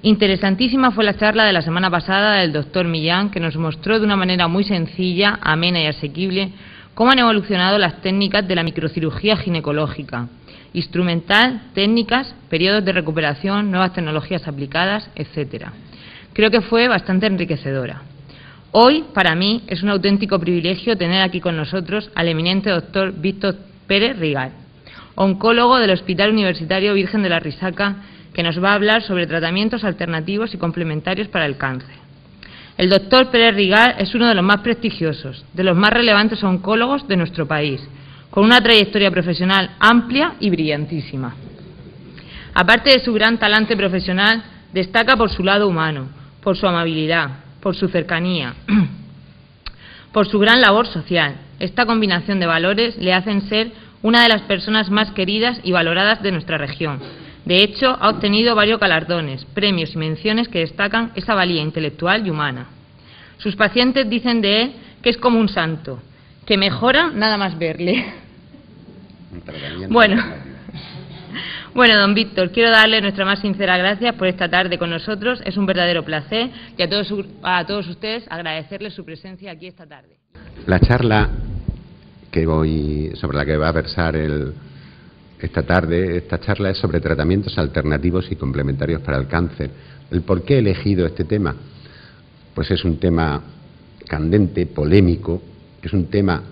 Interesantísima fue la charla de la semana pasada del doctor Millán, que nos mostró de una manera muy sencilla, amena y asequible cómo han evolucionado las técnicas de la microcirugía ginecológica, instrumental, técnicas, periodos de recuperación, nuevas tecnologías aplicadas, etcétera. Creo que fue bastante enriquecedora. Hoy, para mí, es un auténtico privilegio tener aquí con nosotros al eminente doctor Víctor Pérez Rigal, oncólogo del Hospital Universitario Virgen de la Risaca, que nos va a hablar sobre tratamientos alternativos y complementarios para el cáncer. El doctor Pérez Rigal es uno de los más prestigiosos, de los más relevantes oncólogos de nuestro país, con una trayectoria profesional amplia y brillantísima. Aparte de su gran talante profesional, destaca por su lado humano, por su amabilidad, por su cercanía, por su gran labor social. Esta combinación de valores le hacen ser una de las personas más queridas y valoradas de nuestra región. De hecho, ha obtenido varios galardones, premios y menciones que destacan esa valía intelectual y humana. Sus pacientes dicen de él que es como un santo, que mejora nada más verle. Bueno, don Víctor, quiero darle nuestra más sincera gracias por esta tarde con nosotros. Es un verdadero placer y a todos ustedes agradecerles su presencia aquí esta tarde. La charla sobre la que va a versar esta charla es sobre tratamientos alternativos y complementarios para el cáncer. ¿El por qué he elegido este tema? Pues es un tema candente, polémico, es un tema.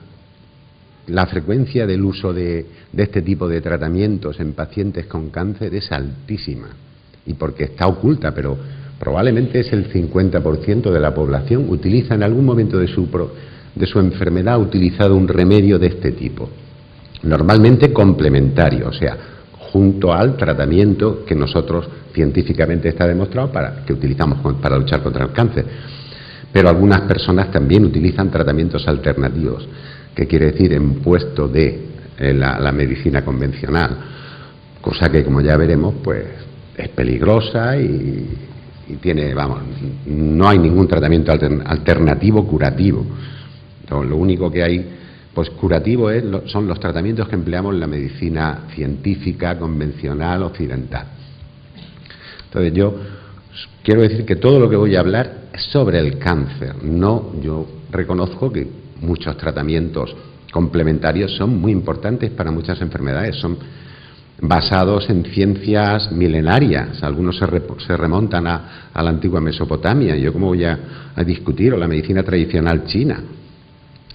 La frecuencia del uso de este tipo de tratamientos en pacientes con cáncer es altísima, y porque está oculta, pero probablemente es el 50% de la población utiliza en algún momento de su enfermedad, ha utilizado un remedio de este tipo, normalmente complementario, o sea, junto al tratamiento que nosotros científicamente está demostrado que utilizamos para luchar contra el cáncer. Pero algunas personas también utilizan tratamientos alternativos, que quiere decir en puesto de la medicina convencional, cosa que, como ya veremos, pues es peligrosa y tiene, no hay ningún tratamiento alternativo curativo. Lo único que hay pues curativo son los tratamientos que empleamos en la medicina científica, convencional, occidental. Entonces yo quiero decir que todo lo que voy a hablar es sobre el cáncer. Yo reconozco que muchos tratamientos complementarios son muy importantes para muchas enfermedades, son basados en ciencias milenarias, algunos se remontan a la antigua Mesopotamia. Yo como voy a discutir, o la medicina tradicional china.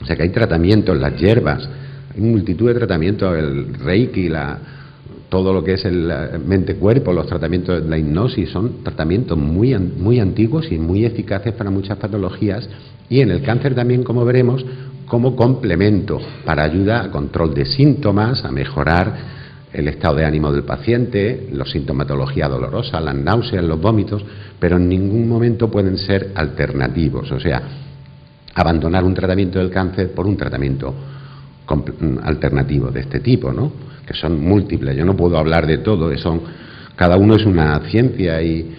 O sea que hay tratamientos, las hierbas, hay multitud de tratamientos, el reiki, todo lo que es el mente-cuerpo, los tratamientos de la hipnosis, son tratamientos muy antiguos y muy eficaces para muchas patologías, y en el cáncer también, como veremos, como complemento para ayuda a control de síntomas, a mejorar el estado de ánimo del paciente, la sintomatología dolorosa, las náuseas, los vómitos, pero en ningún momento pueden ser alternativos, o sea, abandonar un tratamiento del cáncer por un tratamiento alternativo de este tipo, ¿no? Que son múltiples. Yo no puedo hablar de todo, cada uno es una ciencia y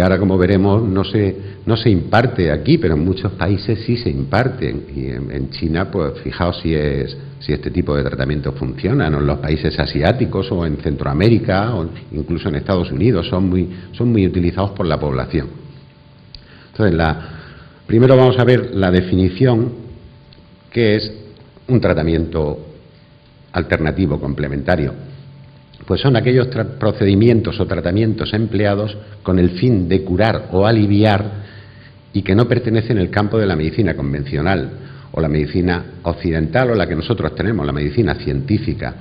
ahora, como veremos, no se imparte aquí, pero en muchos países sí se imparten, y en China, pues fijaos si este tipo de tratamientos funcionan, o en los países asiáticos, o en Centroamérica, o incluso en Estados Unidos, son muy utilizados por la población. Entonces, primero vamos a ver la definición, que es un tratamiento alternativo complementario. Pues son aquellos procedimientos o tratamientos empleados con el fin de curar o aliviar y que no pertenecen al campo de la medicina convencional o la medicina occidental o la que nosotros tenemos, la medicina científica.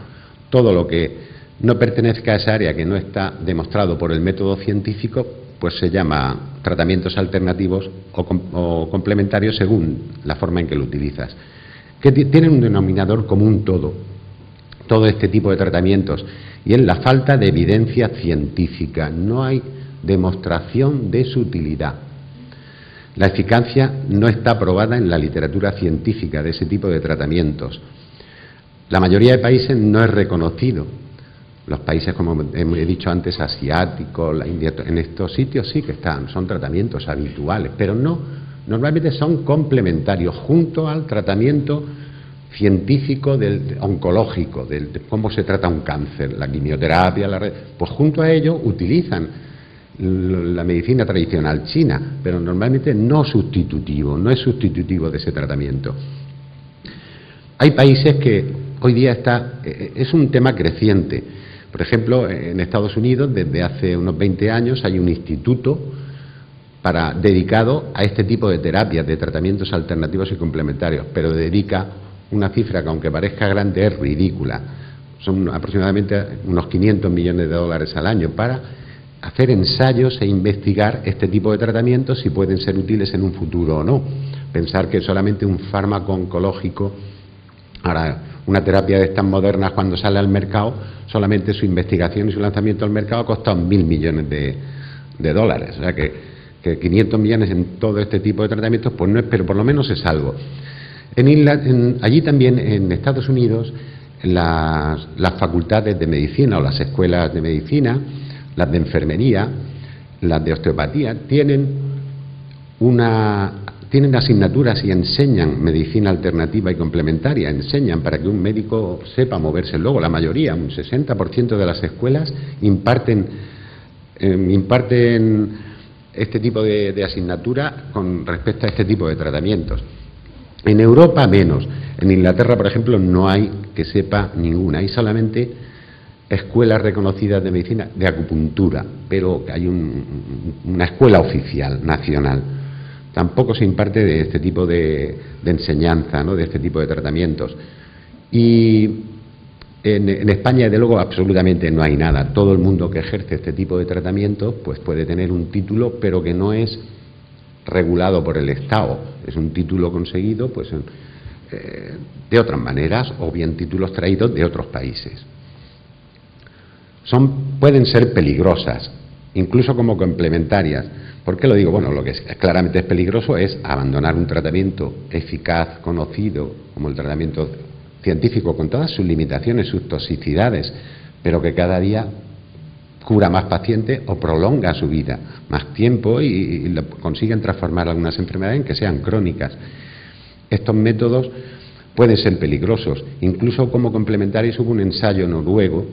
Todo lo que no pertenezca a esa área, que no está demostrado por el método científico, pues se llama tratamientos alternativos o complementarios según la forma en que lo utilizas, que tienen un denominador común todo este tipo de tratamientos, y es la falta de evidencia científica. No hay demostración de su utilidad. La eficacia no está probada en la literatura científica de ese tipo de tratamientos. La mayoría de países no es reconocido. Los países, como he dicho antes, asiáticos, la India, en estos sitios sí que son tratamientos habituales, pero normalmente son complementarios junto al tratamiento científico oncológico, de cómo se trata un cáncer, la quimioterapia, pues junto a ello utilizan la medicina tradicional china, pero normalmente no sustitutivo, no es sustitutivo de ese tratamiento. Hay países que hoy día es un tema creciente. Por ejemplo, en Estados Unidos, desde hace unos 20 años, hay un instituto dedicado a este tipo de terapias, de tratamientos alternativos y complementarios, pero dedica una cifra que, aunque parezca grande, es ridícula. Son aproximadamente unos 500 millones de dólares al año para hacer ensayos e investigar este tipo de tratamientos, si pueden ser útiles en un futuro o no. Pensar que solamente un fármaco oncológico, ahora una terapia de estas modernas, cuando sale al mercado, solamente su investigación y su lanzamiento al mercado ha costado 1.000 millones de dólares. O sea que 500 millones en todo este tipo de tratamientos, pues no es, pero por lo menos es algo. Allí también, en Estados Unidos, las facultades de medicina o las escuelas de medicina, las de enfermería, las de osteopatía, tienen asignaturas y enseñan medicina alternativa y complementaria, enseñan para que un médico sepa moverse. Luego, la mayoría, un 60% de las escuelas imparten este tipo de asignatura con respecto a este tipo de tratamientos. En Europa menos. En Inglaterra, por ejemplo, no hay, que sepa, ninguna. Hay solamente escuelas reconocidas de medicina de acupuntura, pero hay una escuela oficial, nacional. Tampoco se imparte de este tipo de enseñanza, ¿no?, de este tipo de tratamientos. Y en España, desde luego, absolutamente no hay nada. Todo el mundo que ejerce este tipo de tratamientos pues puede tener un título, pero que no es regulado por el Estado. Es un título conseguido pues de otras maneras, o bien títulos traídos de otros países. Pueden ser peligrosas, incluso como complementarias. ¿Por qué lo digo? Bueno, lo que claramente es peligroso es abandonar un tratamiento eficaz, conocido, como el tratamiento científico, con todas sus limitaciones, sus toxicidades, pero que cada día cura más pacientes o prolonga su vida más tiempo y consiguen transformar algunas enfermedades en que sean crónicas. Estos métodos pueden ser peligrosos. Incluso como complementarios hubo un ensayo noruego,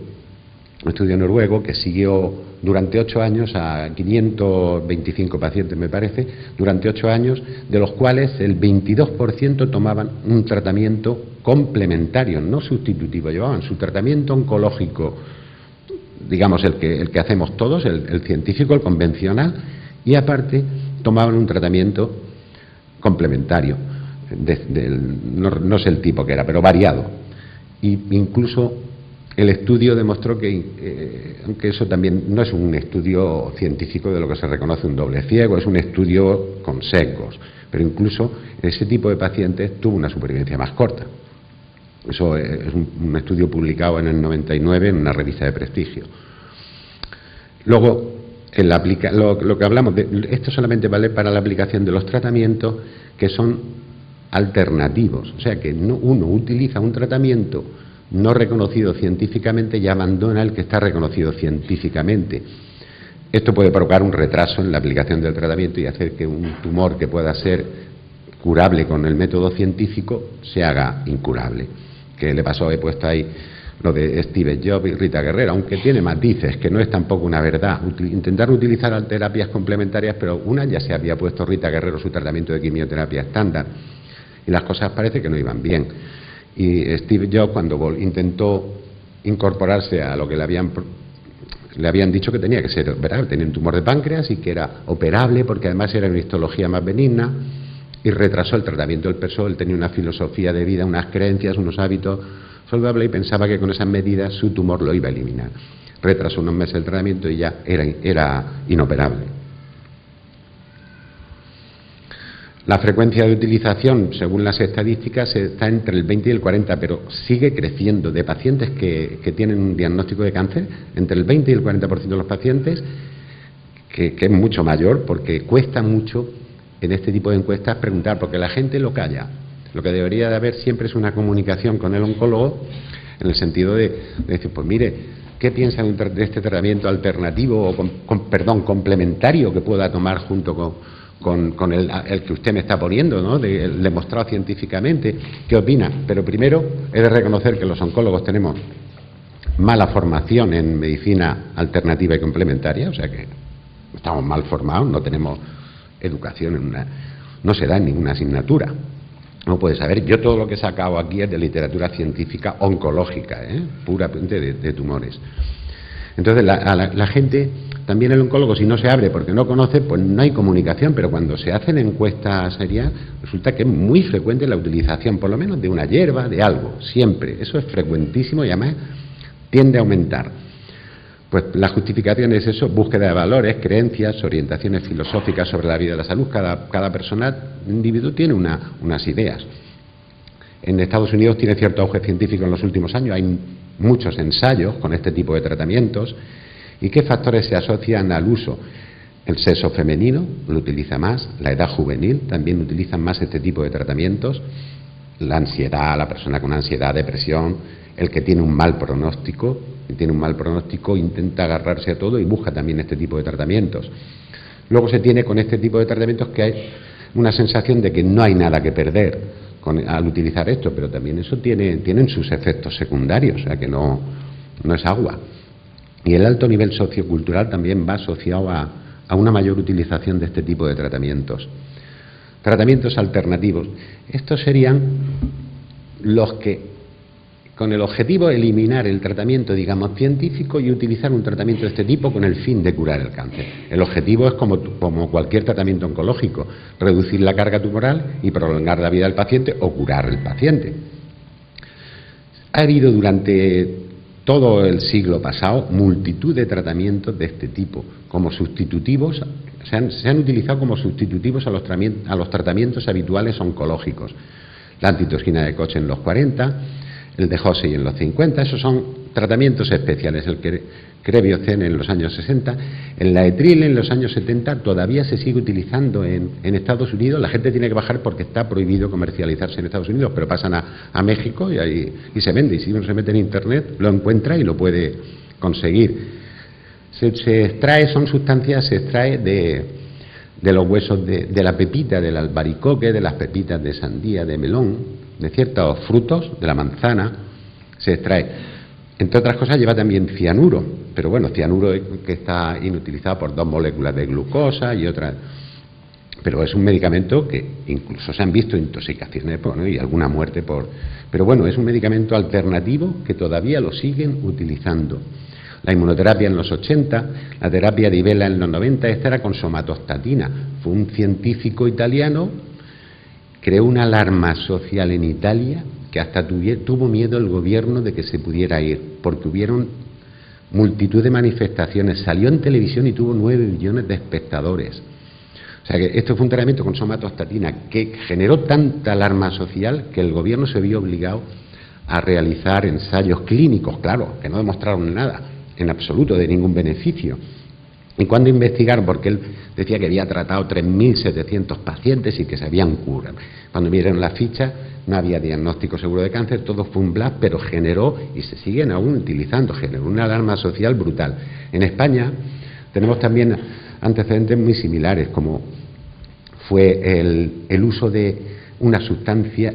un estudio noruego que siguió durante 8 años a 525 pacientes, me parece, durante 8 años, de los cuales el 22% tomaban un tratamiento complementario, no sustitutivo, llevaban su tratamiento oncológico, digamos el que hacemos todos, el científico, el convencional, y aparte tomaban un tratamiento complementario, no sé el tipo que era, pero variado. Y incluso el estudio demostró que, aunque eso también no es un estudio científico de lo que se reconoce un doble ciego, es un estudio con sesgos, pero incluso ese tipo de pacientes tuvo una supervivencia más corta. Eso es un estudio publicado en el 99 en una revista de prestigio. Luego, lo que hablamos, esto solamente vale para la aplicación de los tratamientos que son alternativos, o sea que uno utiliza un tratamiento no reconocido científicamente y abandona el que está reconocido científicamente. Esto puede provocar un retraso en la aplicación del tratamiento y hacer que un tumor que pueda ser curable con el método científico se haga incurable. Que le pasó, he puesto ahí lo de Steve Jobs y Rita Guerrero, aunque tiene matices, que no es tampoco una verdad. Intentaron utilizar terapias complementarias, pero una ya se había puesto Rita Guerrero su tratamiento de quimioterapia estándar y las cosas parece que no iban bien. Y Steve Jobs, cuando intentó incorporarse a lo que le habían dicho que tenía que ser operable, tenía un tumor de páncreas y que era operable porque además era una histología más benigna, y retrasó el tratamiento. Él tenía una filosofía de vida, unas creencias, unos hábitos saludables y pensaba que con esas medidas su tumor lo iba a eliminar. Retrasó unos meses el tratamiento y ya era inoperable. La frecuencia de utilización, según las estadísticas, está entre el 20 y el 40, pero sigue creciendo. De pacientes que tienen un diagnóstico de cáncer, entre el 20 y el 40% de los pacientes, que es mucho mayor, porque cuesta mucho en este tipo de encuestas preguntar, porque la gente lo calla. Lo que debería de haber siempre es una comunicación con el oncólogo, en el sentido de decir, pues mire, ¿qué piensa de este tratamiento alternativo o complementario que pueda tomar junto con el que usted me está poniendo, ¿no?, el demostrado científicamente? ¿Qué opina? Pero primero he de reconocer que los oncólogos tenemos mala formación en medicina alternativa y complementaria, o sea que estamos mal formados, no tenemos educación, no se da en ninguna asignatura. No puede saber. Yo todo lo que he sacado aquí es de literatura científica oncológica, puramente de tumores. Entonces la gente, también el oncólogo, si no se abre porque no conoce, pues no hay comunicación, pero cuando se hacen encuestas serias, resulta que es muy frecuente la utilización, por lo menos de una hierba, de algo, siempre. Eso es frecuentísimo y además tiende a aumentar. Pues la justificación es eso, búsqueda de valores, creencias, orientaciones filosóficas sobre la vida y la salud. Cada persona, individuo, tiene unas ideas. En Estados Unidos tiene cierto auge científico en los últimos años, hay muchos ensayos con este tipo de tratamientos. ¿Y qué factores se asocian al uso? El sexo femenino lo utiliza más, la edad juvenil también utilizan más este tipo de tratamientos, la ansiedad, la persona con ansiedad, depresión, el que tiene un mal pronóstico, intenta agarrarse a todo y busca también este tipo de tratamientos. Luego se tiene con este tipo de tratamientos que hay una sensación de que no hay nada que perder al utilizar esto, pero también eso tienen sus efectos secundarios, o sea que no es agua. Y el alto nivel sociocultural también va asociado a una mayor utilización de este tipo de tratamientos. Tratamientos alternativos. Estos serían los que, con el objetivo de eliminar el tratamiento, digamos, científico y utilizar un tratamiento de este tipo con el fin de curar el cáncer. El objetivo es como cualquier tratamiento oncológico, reducir la carga tumoral y prolongar la vida del paciente o curar el paciente. Ha habido durante todo el siglo pasado multitud de tratamientos de este tipo, como sustitutivos, se han utilizado como sustitutivos a los tratamientos habituales oncológicos. La antitoxina de Koch en los 40, el de Hosey en los 50, esos son tratamientos especiales. El Creviozen en los años 60, el Laetril en los años 70 todavía se sigue utilizando en Estados Unidos. La gente tiene que bajar porque está prohibido comercializarse en Estados Unidos, pero pasan a México y se vende, y si uno se mete en internet lo encuentra y lo puede conseguir. Se extrae de los huesos de la pepita, del albaricoque, de las pepitas de sandía, de melón, de ciertos frutos, de la manzana, se extrae. Entre otras cosas lleva también cianuro, pero bueno, cianuro que está inutilizado por 2 moléculas de glucosa y otras. Pero es un medicamento que incluso se han visto intoxicaciones y alguna muerte Pero bueno, es un medicamento alternativo que todavía lo siguen utilizando. La inmunoterapia en los 80, la terapia de Ivela en los 90, esta era con somatostatina. Fue un científico italiano, creó una alarma social en Italia que hasta tuvo miedo el gobierno de que se pudiera ir, porque hubieron multitud de manifestaciones, salió en televisión y tuvo 9 millones de espectadores. O sea que esto fue un tratamiento con somatostatina que generó tanta alarma social que el gobierno se vio obligado a realizar ensayos clínicos, claro, que no demostraron nada, en absoluto, de ningún beneficio. Y cuando investigaron, porque él decía que había tratado 3.700 pacientes y que se habían curado, cuando vieron la ficha no había diagnóstico seguro de cáncer, todo fue un bluff, pero generó, y se siguen aún utilizando, generó una alarma social brutal. En España tenemos también antecedentes muy similares, como fue el uso de una sustancia,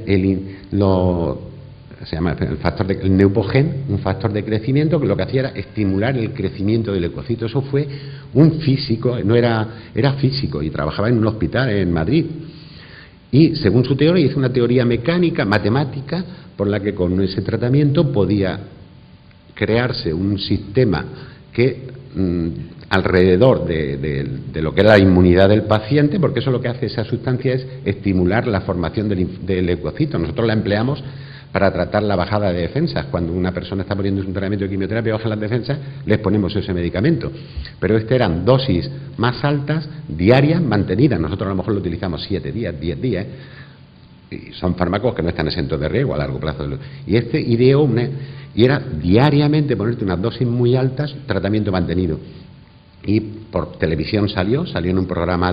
se llama el Neupogen, un factor de crecimiento que lo que hacía era estimular el crecimiento del leucocito. Eso fue un físico, era físico y trabajaba en un hospital en Madrid. Y según su teoría hizo una teoría mecánica, matemática, por la que con ese tratamiento podía crearse un sistema que alrededor de lo que era la inmunidad del paciente, porque eso lo que hace esa sustancia es estimular la formación del leucocito. Nosotros la empleamos para tratar la bajada de defensas. Cuando una persona está poniendo un tratamiento de quimioterapia y baja las defensas, les ponemos ese medicamento. Pero eran dosis más altas, diarias, mantenidas. Nosotros a lo mejor lo utilizamos 7 días, 10 días. Y son fármacos que no están exentos de riesgo a largo plazo. Y ideó y era diariamente ponerte unas dosis muy altas, tratamiento mantenido. Y por televisión salió en un programa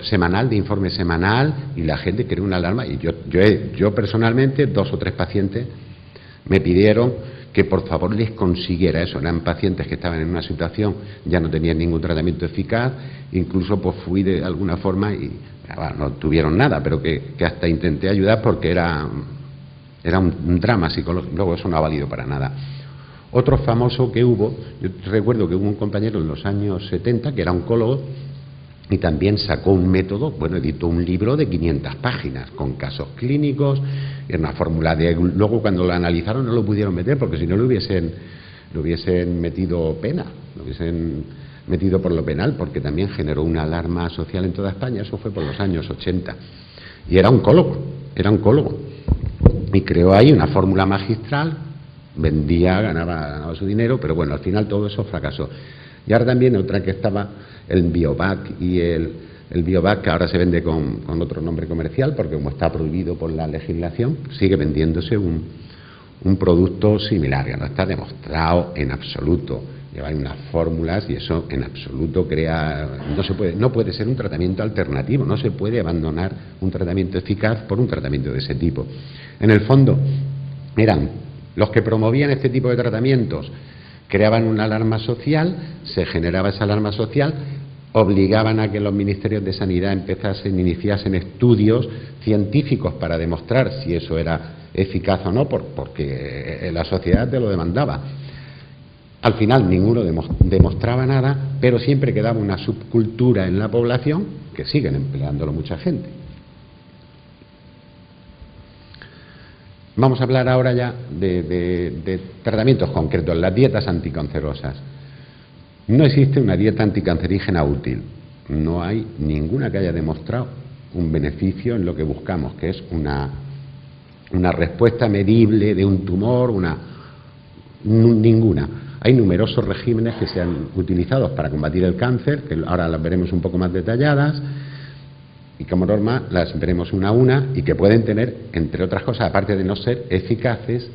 semanal, de informe semanal, y la gente creó una alarma. Y yo personalmente, 2 o 3 pacientes me pidieron que por favor les consiguiera eso. Eran pacientes que estaban en una situación, ya no tenían ningún tratamiento eficaz, incluso pues fui de alguna forma y bueno, no tuvieron nada, pero que hasta intenté ayudar porque era un drama psicológico. Luego eso no ha valido para nada. Otro famoso que hubo, yo recuerdo que hubo un compañero en los años 70 que era oncólogo y también sacó un método, bueno, editó un libro de 500 páginas con casos clínicos, era una fórmula de... Luego cuando lo analizaron no lo pudieron meter porque si no le hubiesen metido pena, lo hubiesen metido por lo penal, porque también generó una alarma social en toda España. Eso fue por los años 80. Y era oncólogo. Y creó ahí una fórmula magistral, vendía, ganaba su dinero, pero bueno, al final todo eso fracasó. Y ahora también otra que estaba, el Biovac, y el Biovac, que ahora se vende con otro nombre comercial, porque como está prohibido por la legislación, sigue vendiéndose un producto similar, que no está demostrado en absoluto. Llevan unas fórmulas y eso en absoluto no puede ser un tratamiento alternativo, no se puede abandonar un tratamiento eficaz por un tratamiento de ese tipo. En el fondo, eran los que promovían este tipo de tratamientos, creaban una alarma social, se generaba esa alarma social, obligaban a que los ministerios de Sanidad iniciasen estudios científicos para demostrar si eso era eficaz o no, porque la sociedad te lo demandaba. Al final ninguno demostraba nada, pero siempre quedaba una subcultura en la población que siguen empleándolo mucha gente. Vamos a hablar ahora ya de tratamientos concretos, las dietas anticancerosas. No existe una dieta anticancerígena útil. No hay ninguna que haya demostrado un beneficio en lo que buscamos, que es una respuesta medible de un tumor, ninguna. Hay numerosos regímenes que se han utilizado para combatir el cáncer, que ahora las veremos un poco más detalladas, y como norma las veremos una a una, y que pueden tener, entre otras cosas, aparte de no ser eficaces,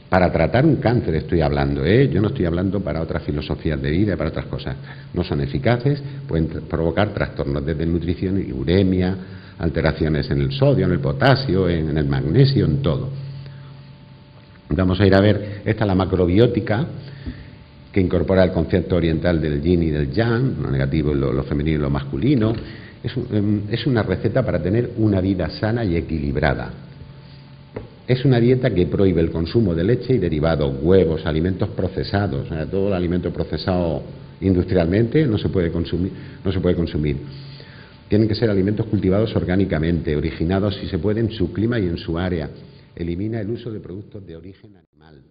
para tratar un cáncer estoy hablando, yo no estoy hablando para otras filosofías de vida, para otras cosas. No son eficaces, pueden provocar trastornos de desnutrición y uremia, alteraciones en el sodio, en el potasio, en el magnesio, en todo. Vamos a ir a ver, esta es la macrobiótica, que incorpora el concepto oriental del yin y del yang, lo negativo, lo femenino y lo masculino. Es una receta para tener una vida sana y equilibrada. Es una dieta que prohíbe el consumo de leche y derivados, huevos, alimentos procesados. O sea, todo el alimento procesado industrialmente no se puede consumir. Tienen que ser alimentos cultivados orgánicamente, originados, si se puede, en su clima y en su área. Elimina el uso de productos de origen animal.